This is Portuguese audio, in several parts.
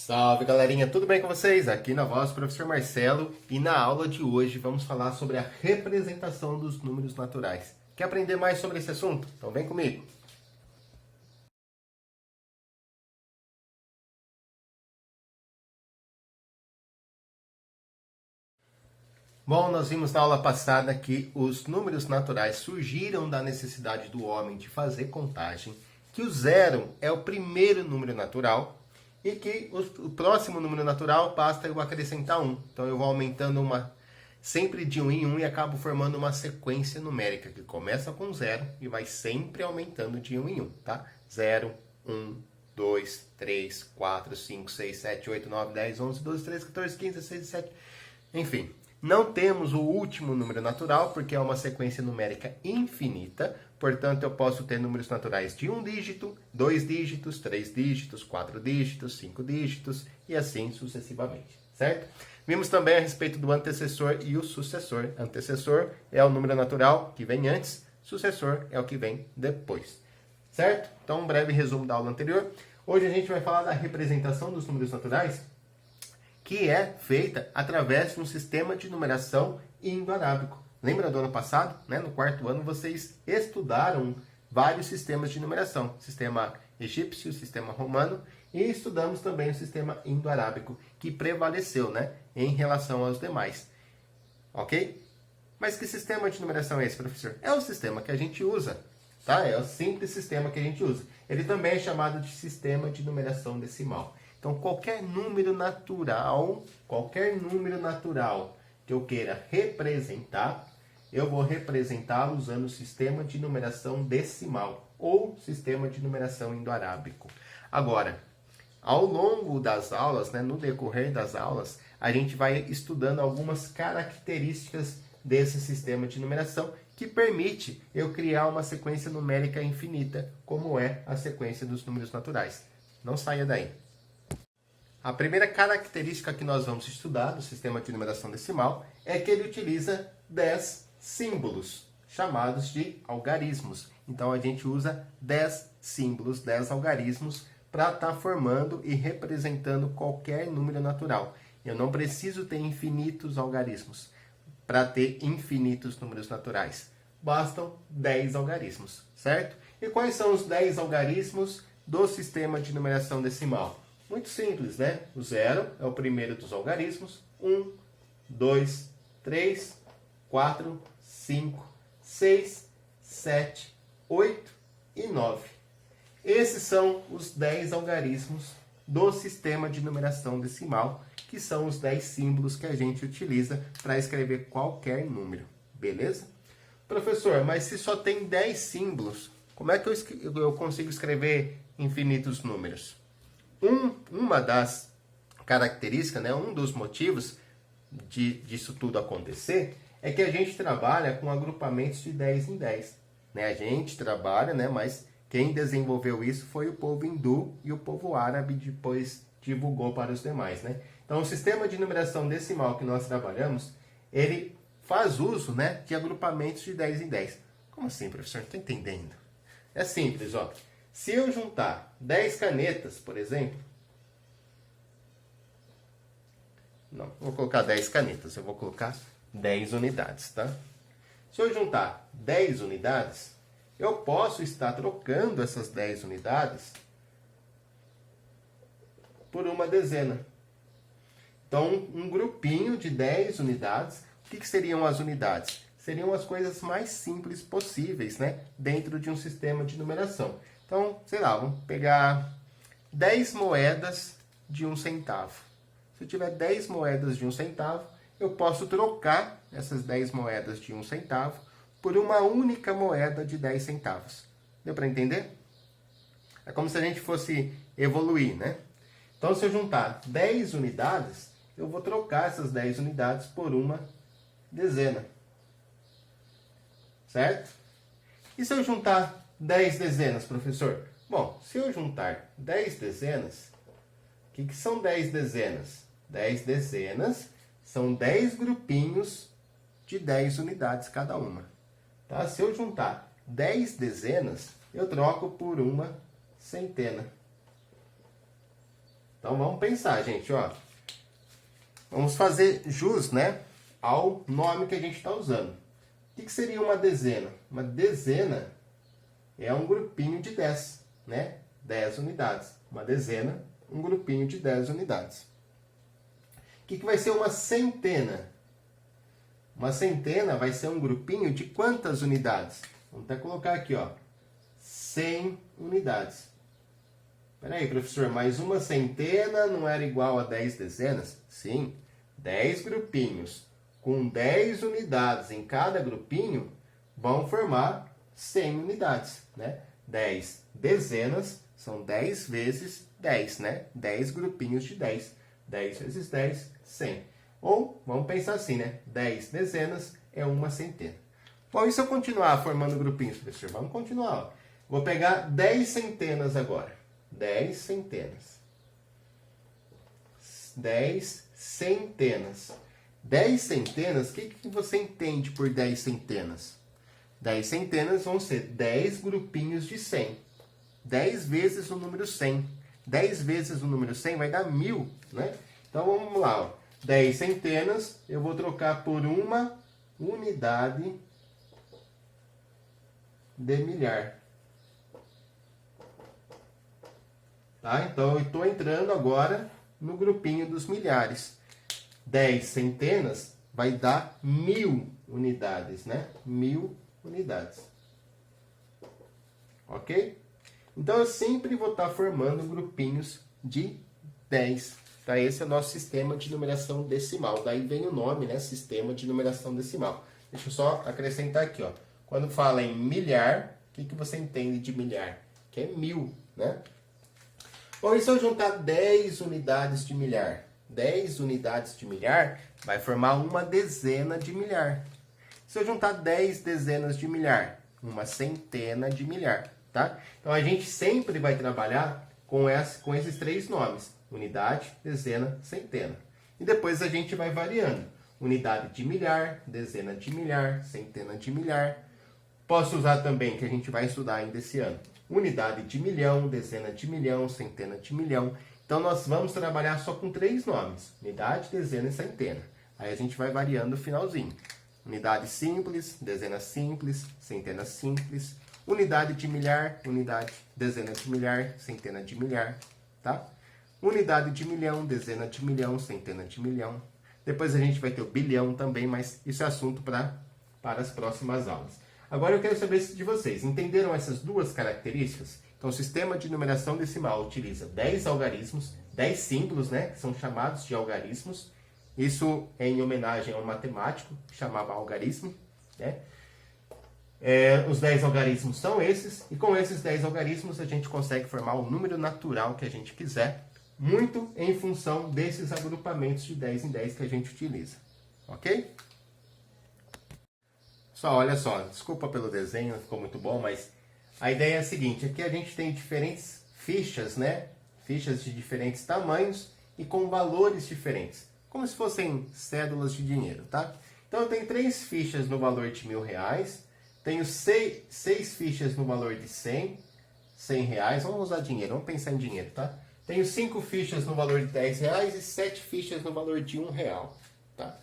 Salve galerinha, tudo bem com vocês? Aqui na voz, professor Marcelo, e na aula de hoje vamos falar sobre a representação dos números naturais. Quer aprender mais sobre esse assunto? Então vem comigo! Bom, nós vimos na aula passada que os números naturais surgiram da necessidade do homem de fazer contagem, que o zero é o primeiro número natural e que o próximo número natural basta eu acrescentar 1. Então eu vou aumentando sempre de 1 em 1 e acabo formando uma sequência numérica que começa com 0 e vai sempre aumentando de 1 em 1, tá? 0, 1, 2, 3, 4, 5, 6, 7, 8, 9, 10, 11, 12, 13, 14, 15, 16, 17, enfim. Não temos o último número natural, porque é uma sequência numérica infinita. Portanto, eu posso ter números naturais de 1 dígito, 2 dígitos, 3 dígitos, 4 dígitos, 5 dígitos e assim sucessivamente, certo? Vimos também a respeito do antecessor e o sucessor. Antecessor é o número natural que vem antes, sucessor é o que vem depois, certo? Então, um breve resumo da aula anterior. Hoje a gente vai falar da representação dos números naturais, que é feita através de um sistema de numeração indo-arábico. Lembra do ano passado? Né? No quarto ano, vocês estudaram vários sistemas de numeração. Sistema egípcio, sistema romano, e estudamos também o sistema indo-arábico, que prevaleceu, né, em relação aos demais. Ok? Mas que sistema de numeração é esse, professor? É o sistema que a gente usa. Tá? É o simples sistema que a gente usa. Ele também é chamado de sistema de numeração decimal. Então, qualquer número natural que eu queira representar, eu vou representá-lo usando o sistema de numeração decimal ou sistema de numeração indo-arábico. Agora, ao longo das aulas, né, no decorrer das aulas, a gente vai estudando algumas características desse sistema de numeração que permite eu criar uma sequência numérica infinita, como é a sequência dos números naturais. Não saia daí. A primeira característica que nós vamos estudar do sistema de numeração decimal é que ele utiliza 10 símbolos, chamados de algarismos. Então, a gente usa 10 símbolos, 10 algarismos, para estar formando e representando qualquer número natural. Eu não preciso ter infinitos algarismos para ter infinitos números naturais. Bastam 10 algarismos, certo? E quais são os 10 algarismos do sistema de numeração decimal? Muito simples, né? O 0 é o primeiro dos algarismos. 1, 2, 3, 4, 5, 6, 7, 8 e 9. Esses são os 10 algarismos do sistema de numeração decimal, que são os 10 símbolos que a gente utiliza para escrever qualquer número. Beleza? Professor, mas se só tem 10 símbolos, como é que eu consigo escrever infinitos números? Uma das características, né, um dos motivos disso tudo acontecer é que a gente trabalha com agrupamentos de 10 em 10. Né? A gente trabalha, né, mas quem desenvolveu isso foi o povo hindu e o povo árabe depois divulgou para os demais. Né? Então, o sistema de numeração decimal que nós trabalhamos, ele faz uso, né, de agrupamentos de 10 em 10. Como assim, professor? Não estou entendendo. É simples, ó. Se eu juntar 10 canetas, por exemplo... Não vou colocar 10 canetas, eu vou colocar 10 unidades, tá? Se eu juntar 10 unidades, eu posso estar trocando essas 10 unidades por uma dezena. Então, um grupinho de 10 unidades, o que seriam as unidades? Seriam as coisas mais simples possíveis, né? Dentro de um sistema de numeração. Então, sei lá, vamos pegar 10 moedas de 1 centavo. Se eu tiver 10 moedas de 1 centavo, eu posso trocar essas 10 moedas de 1 centavo por uma única moeda de 10 centavos. Deu para entender? É como se a gente fosse evoluir, né? Então, se eu juntar 10 unidades, eu vou trocar essas 10 unidades por uma dezena. Certo? E se eu juntar 10 dezenas, professor? Bom, se eu juntar 10 dezenas, o que são 10 dezenas? 10 dezenas são 10 grupinhos de 10 unidades cada uma. Tá? Se eu juntar 10 dezenas, eu troco por uma centena. Então vamos pensar, gente, ó. Vamos fazer jus, né, ao nome que a gente está usando. O que seria uma dezena? Uma dezena é um grupinho de 10, né? 10 unidades. Uma dezena, um grupinho de 10 unidades. O que vai ser uma centena? Uma centena vai ser um grupinho de quantas unidades? Vamos até colocar aqui, ó. 100 unidades. Espera aí, professor, mas uma centena não era igual a 10 dezenas? Sim, 10 grupinhos com 10 unidades em cada grupinho vão formar 100 unidades, né? 10 dezenas são 10 vezes 10, né? 10 grupinhos de 10. 10 vezes 10, 100. Ou, vamos pensar assim, né? 10 dezenas é uma centena. Bom, e se eu continuar formando grupinhos, professor? Vamos continuar. Ó. Vou pegar 10 centenas agora. 10 centenas. 10 centenas. 10 centenas, o que você entende por 10 centenas? 10 centenas vão ser 10 grupinhos de 100. 10 vezes o número 100. 10 vezes o número 100 vai dar 1000, né? Então vamos lá, ó. 10 centenas eu vou trocar por uma unidade de milhar. Tá? Então eu estou entrando agora no grupinho dos milhares. 10 centenas vai dar 1000 unidades, né? 1000 unidades. Ok? Então eu sempre vou estar formando grupinhos de 10. Tá? Esse é o nosso sistema de numeração decimal. Daí vem o nome, né? Sistema de numeração decimal. Deixa eu só acrescentar aqui, ó. Quando fala em milhar, o que você entende de milhar? Que é 1000, né? Bom, e se eu juntar 10 unidades de milhar? 10 unidades de milhar vai formar uma dezena de milhar. Se eu juntar 10 dezenas de milhar, uma centena de milhar, tá? Então a gente sempre vai trabalhar com esses três nomes: unidade, dezena, centena. E depois a gente vai variando: unidade de milhar, dezena de milhar, centena de milhar. Posso usar também, que a gente vai estudar ainda esse ano, unidade de milhão, dezena de milhão, centena de milhão. Então, nós vamos trabalhar só com três nomes: unidade, dezena e centena. Aí a gente vai variando no finalzinho. Unidade simples, dezena simples, centena simples. Unidade de milhar, unidade, dezena de milhar, centena de milhar. Tá? Unidade de milhão, dezena de milhão, centena de milhão. Depois a gente vai ter o bilhão também, mas isso é assunto para as próximas aulas. Agora eu quero saber de vocês, entenderam essas duas características? Então, o sistema de numeração decimal utiliza 10 algarismos, 10 símbolos, né, que são chamados de algarismos. Isso é em homenagem a um matemático que chamava algarismo, né? Os 10 algarismos são esses, e com esses 10 algarismos a gente consegue formar o número natural que a gente quiser, muito em função desses agrupamentos de 10 em 10 que a gente utiliza, ok? Olha só, desculpa pelo desenho, não ficou muito bom, mas a ideia é a seguinte: aqui a gente tem diferentes fichas, né? Fichas de diferentes tamanhos e com valores diferentes, como se fossem cédulas de dinheiro, tá? Então eu tenho 3 fichas no valor de R$1.000, tenho 6 fichas no valor de R$100 reais, vamos usar dinheiro, vamos pensar em dinheiro, tá? Tenho 5 fichas no valor de R$10 e 7 fichas no valor de R$1, tá?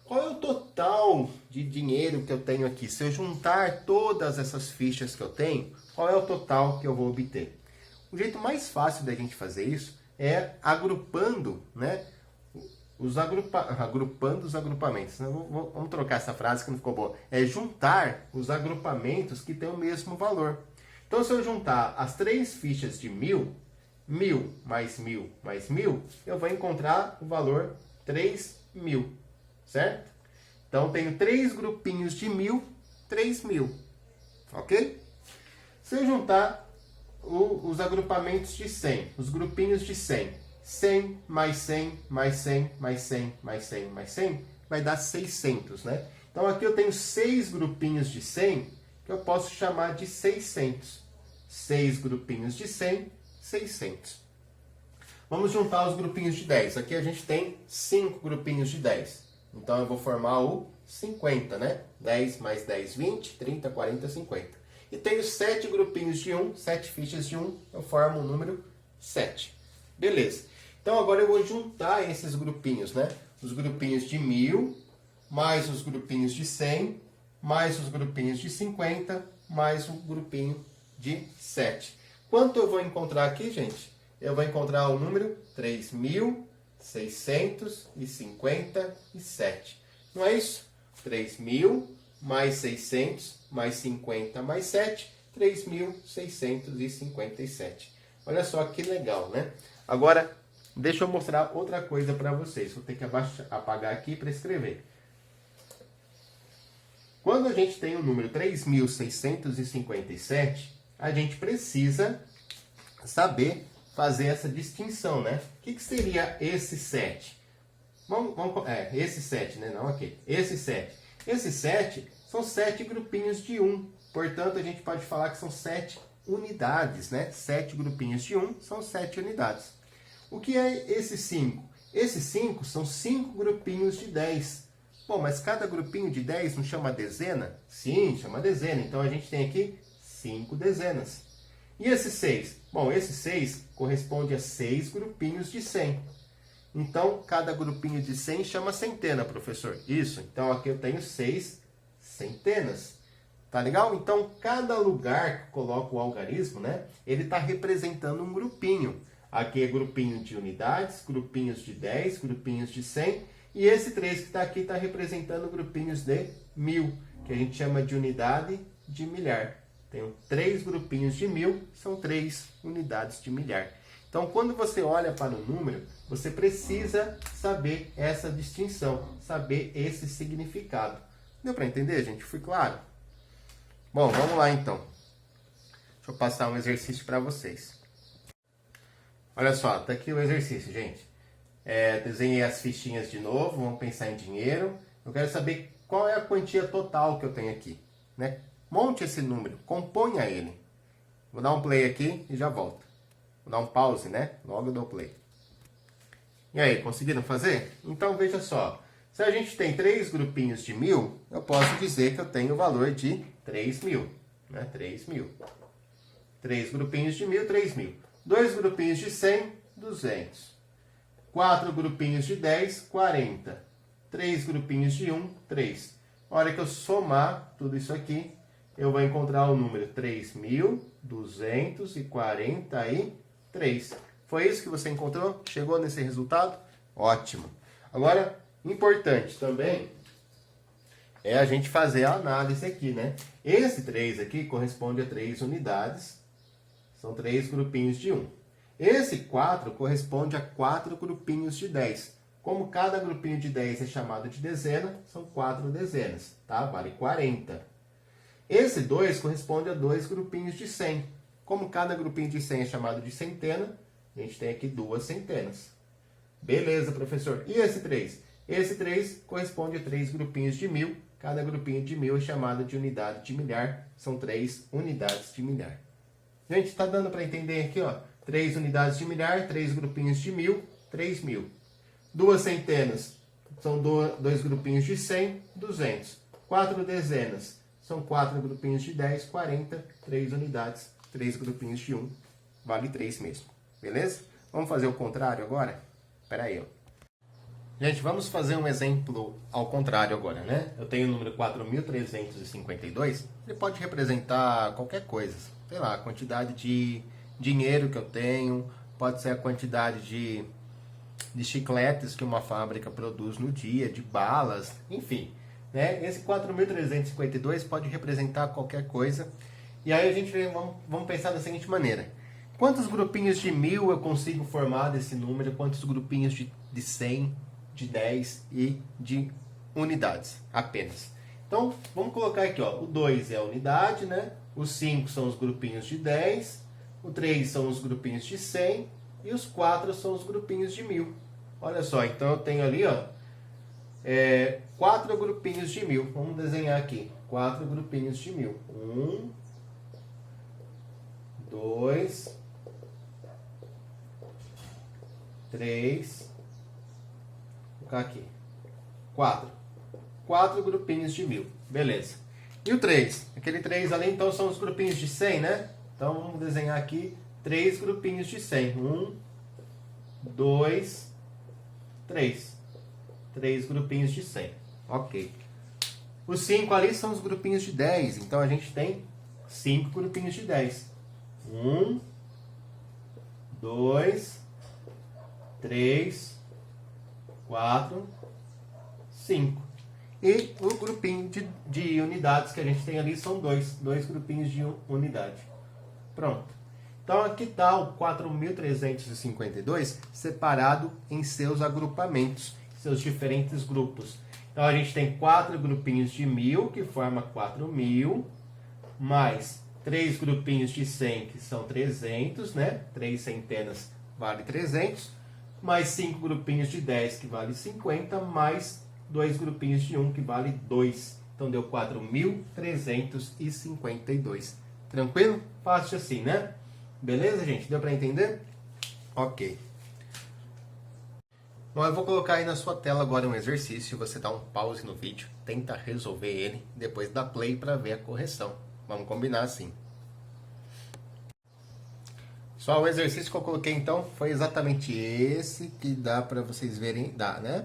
Qual é o total de dinheiro que eu tenho aqui? Se eu juntar todas essas fichas que eu tenho, qual é o total que eu vou obter? O jeito mais fácil da gente fazer isso é agrupando, né? Agrupando os agrupamentos. Vamos trocar essa frase que não ficou boa. É juntar os agrupamentos que têm o mesmo valor. Então, se eu juntar as 3 fichas de 1.000, 1.000 mais 1.000 mais 1.000, eu vou encontrar o valor 3.000. Certo? Então, tenho 3 grupinhos de 1.000, 3.000. Ok? Se eu juntar os agrupamentos de 100, os grupinhos de 100, 100 mais 100, mais 100, mais 100, mais 100, mais 100, vai dar 600, né? Então, aqui eu tenho 6 grupinhos de 100, que eu posso chamar de 600. 6 grupinhos de 100, 600. Vamos juntar os grupinhos de 10. Aqui a gente tem 5 grupinhos de 10. Então, eu vou formar o 50, né? 10 mais 10, 20, 30, 40, 50. E tenho 7 grupinhos de 1, 7 fichas de 1, eu formo o número 7. Beleza. Então agora eu vou juntar esses grupinhos, né? Os grupinhos de 1000, mais os grupinhos de 100, mais os grupinhos de 50, mais o grupinho de 7. Quanto eu vou encontrar aqui, gente? Eu vou encontrar o número 3.657. Não é isso? 3.000 mais 600 mais 50 mais 7, 3.657. Olha só que legal, né? Agora, deixa eu mostrar outra coisa para vocês. Vou ter que apagar aqui para escrever. Quando a gente tem o número 3.657, a gente precisa saber fazer essa distinção, né? O que seria esse 7? Esse 7, né? Não aqui. Esse 7. Esse 7 são 7 grupinhos de 1. Portanto, a gente pode falar que são 7 unidades, né? 7 grupinhos de 1 são 7 unidades. O que é esse 5? Esses 5 são 5 grupinhos de 10. Bom, mas cada grupinho de 10 não chama dezena? Sim, chama dezena. Então, a gente tem aqui 5 dezenas. E esse 6? Bom, esse 6 corresponde a 6 grupinhos de 100. Então, cada grupinho de 100 chama centena, professor. Isso. Então, aqui eu tenho 6 centenas. Tá legal? Então, cada lugar que coloca o algarismo, né? Ele está representando um grupinho. Aqui é grupinho de unidades, grupinhos de 10, grupinhos de 100. E esse 3 que está aqui está representando grupinhos de 1000, que a gente chama de unidade de milhar. Tenho 3 grupinhos de 1000, são 3 unidades de milhar. Então, quando você olha para o número, você precisa saber essa distinção, saber esse significado. Deu para entender, gente? Fui claro? Bom, vamos lá então. Deixa eu passar um exercício para vocês. Olha só, tá aqui o exercício, gente. Desenhei as fichinhas de novo, vamos pensar em dinheiro. Eu quero saber qual é a quantia total que eu tenho aqui, né? Monte esse número, componha ele. Vou dar um play aqui e já volto. Vou dar um pause, né? Logo eu dou play. E aí, conseguiram fazer? Então veja só. Se a gente tem 3 grupinhos de 1000, eu posso dizer que eu tenho o valor de 3.000. Né? 3.000. 3 grupinhos de 1000, 3.000. 2 grupinhos de 100, 200. 4 grupinhos de 10, 40. 3 grupinhos de 1, 3. A hora que eu somar tudo isso aqui, eu vou encontrar o número 3.243. Foi isso que você encontrou? Chegou nesse resultado? Ótimo. Agora, importante também é a gente fazer a análise aqui, né? Esse 3 aqui corresponde a 3 unidades. São 3 grupinhos de 1. Esse 4 corresponde a 4 grupinhos de 10. Como cada grupinho de 10 é chamado de dezena, são 4 dezenas, tá? Vale 40. Esse 2 corresponde a 2 grupinhos de 100. Como cada grupinho de 100 é chamado de centena, a gente tem aqui 2 centenas. Beleza, professor. E esse 3? Esse 3 corresponde a 3 grupinhos de 1000. Cada grupinho de 1000 é chamado de unidade de milhar. São 3 unidades de milhar. Gente, está dando para entender aqui, ó? 3 unidades de milhar, 3 grupinhos de 1000, 3.000. 2 centenas são 2 grupinhos de 100, 200. 4 dezenas são 4 grupinhos de 10, 40. 3 unidades, 3 grupinhos de 1. Vale 3 mesmo. Beleza? Vamos fazer o contrário agora? Espera aí, ó. Gente, vamos fazer um exemplo ao contrário agora, né? Eu tenho o número 4.352. Ele pode representar qualquer coisa. Sei lá, a quantidade de dinheiro que eu tenho. Pode ser a quantidade de chicletes que uma fábrica produz no dia, de balas, enfim. Né? Esse 4.352 pode representar qualquer coisa. E aí a gente vamos pensar da seguinte maneira. Quantos grupinhos de 1000 eu consigo formar desse número? Quantos grupinhos de 100, de 10 e de unidades apenas? Então, vamos colocar aqui, ó, o 2 é a unidade, né? Os 5 são os grupinhos de 10, o 3 são os grupinhos de 100 e os 4 são os grupinhos de 1000. Olha só, então eu tenho ali, ó, 4 grupinhos de 1000. Vamos desenhar aqui, 4 grupinhos de 1000. 1, 2, 3, vou colocar aqui, 4. 4 grupinhos de 1000, beleza. E o 3? Aquele 3 ali, então, são os grupinhos de 100, né? Então, vamos desenhar aqui 3 grupinhos de 100. 1, 2, 3. 3 grupinhos de 100. Ok. Os 5 ali são os grupinhos de 10. Então, a gente tem 5 grupinhos de 10. 1, 2, 3, 4, 5. E o grupinho de unidades que a gente tem ali são dois grupinhos de unidade. Pronto. Então, aqui está o 4.352 separado em seus agrupamentos, seus diferentes grupos. Então, a gente tem 4 grupinhos de 1.000, que forma 4.000, mais 3 grupinhos de 100, que são 300, né? 3 centenas vale 300, mais 5 grupinhos de 10, que vale 50, mais 2 grupinhos de 1, que vale 2. Então, deu 4.352. Tranquilo? Fácil assim, né? Beleza, gente? Deu para entender? Ok. Bom, eu vou colocar aí na sua tela agora um exercício. Você dá um pause no vídeo, tenta resolver ele, depois dá play para ver a correção. Vamos combinar assim. Só o exercício que eu coloquei, então, foi exatamente esse que dá para vocês verem, dá, né?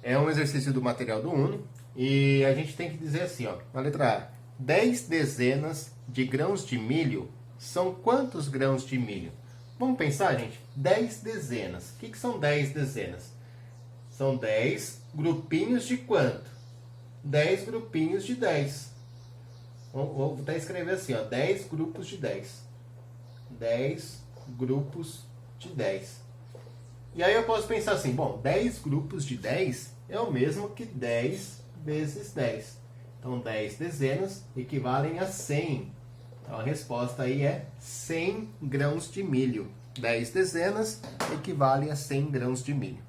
É um exercício do material do Uno e a gente tem que dizer assim, ó, na letra A, 10 dezenas de grãos de milho são quantos grãos de milho? Vamos pensar, gente? 10 dezenas. O que são 10 dezenas? São 10 grupinhos de quanto? 10 grupinhos de 10. Vou até escrever assim, ó, 10 grupos de 10. 10 grupos de 10. E aí eu posso pensar assim, bom, 10 grupos de 10 é o mesmo que 10 vezes 10. Então, 10 dezenas equivalem a 100. Então, a resposta aí é 100 grãos de milho. 10 dezenas equivale a 100 grãos de milho.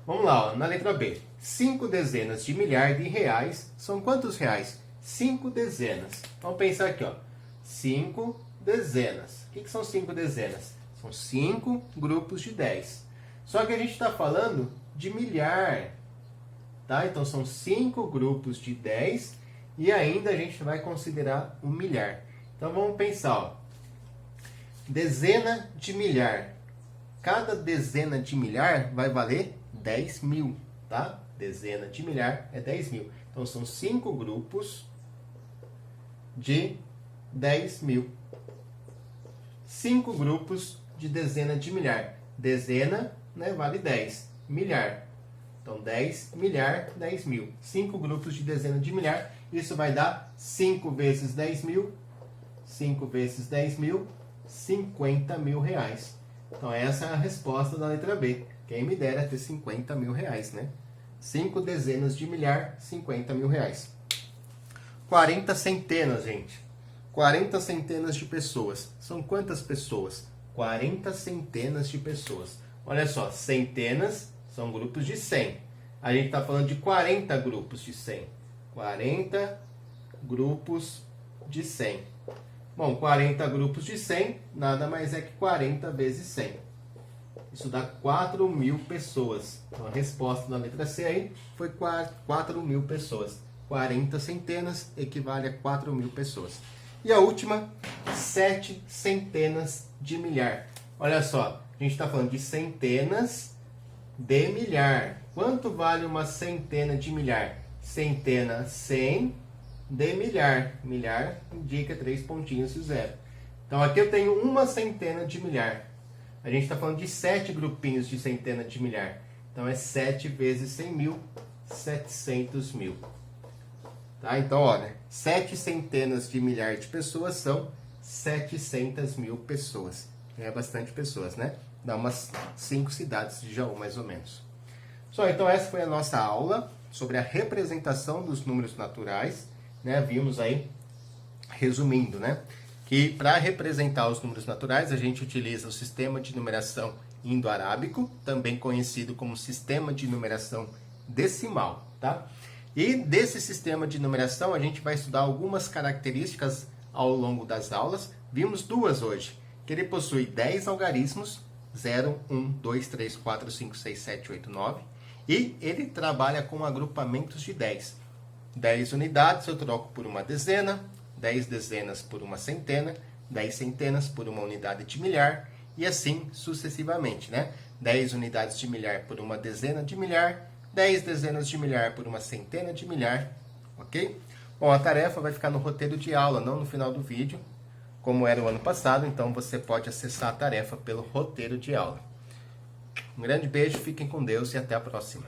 Vamos lá, ó, na letra B. 5 dezenas de milhar de reais são quantos reais? 5 dezenas. Vamos pensar aqui, ó. 5 dezenas. O que são 5 dezenas? São 5 grupos de 10. Só que a gente está falando de milhar. Tá? Então, são 5 grupos de 10 e ainda a gente vai considerar um milhar. Então, vamos pensar. Ó. Dezena de milhar. Cada dezena de milhar vai valer 10 mil. Tá? Dezena de milhar é 10 mil. Então, são 5 grupos de 10 mil. 5 grupos de dezena de milhar. Dezena, né, vale 10. Milhar. Então, 10 milhar, 10 mil. 5 grupos de dezena de milhar. Isso vai dar 5 vezes 10 mil. 5 vezes 10 mil, 50 mil reais. Então, essa é a resposta da letra B. Quem me dera ter 50 mil reais, né? 5 dezenas de milhar, 50 mil reais. 40 centenas, gente. 40 centenas de pessoas. São quantas pessoas? 40 centenas de pessoas. Olha só, centenas são grupos de 100. A gente está falando de 40 grupos de 100. 40 grupos de 100. Bom, 40 grupos de 100 nada mais é que 40 vezes 100. Isso dá 4 mil pessoas. Então, a resposta da letra C aí foi 4 mil pessoas. 40 centenas equivale a 4 mil pessoas. E a última, 7 centenas de milhar. Olha só, a gente está falando de centenas de milhar. Quanto vale uma centena de milhar? Centena, 100 de milhar. Milhar indica 3 pontinhos e 0. Então, aqui eu tenho uma centena de milhar. A gente está falando de 7 grupinhos de centena de milhar. Então, é 7 vezes 100 mil, 700 mil. Tá? Então, olha, 7 centenas de milhar de pessoas são 700 mil pessoas. É bastante pessoas, né? Dá umas 5 cidades de Jaú, mais ou menos. Só, então, essa foi a nossa aula sobre a representação dos números naturais. Né? Vimos aí, resumindo, né? Que para representar os números naturais, a gente utiliza o sistema de numeração indo-arábico, também conhecido como sistema de numeração decimal, tá? E desse sistema de numeração, a gente vai estudar algumas características ao longo das aulas. Vimos 2 hoje, que ele possui 10 algarismos, 0, 1, 2, 3, 4, 5, 6, 7, 8, 9, e ele trabalha com agrupamentos de 10. 10 unidades eu troco por uma dezena, 10 dezenas por uma centena, 10 centenas por uma unidade de milhar, e assim sucessivamente, né? 10 unidades de milhar por uma dezena de milhar, 10 dezenas de milhar por uma centena de milhar, ok? Bom, a tarefa vai ficar no roteiro de aula, não no final do vídeo, como era o ano passado, então você pode acessar a tarefa pelo roteiro de aula. Um grande beijo, fiquem com Deus e até a próxima.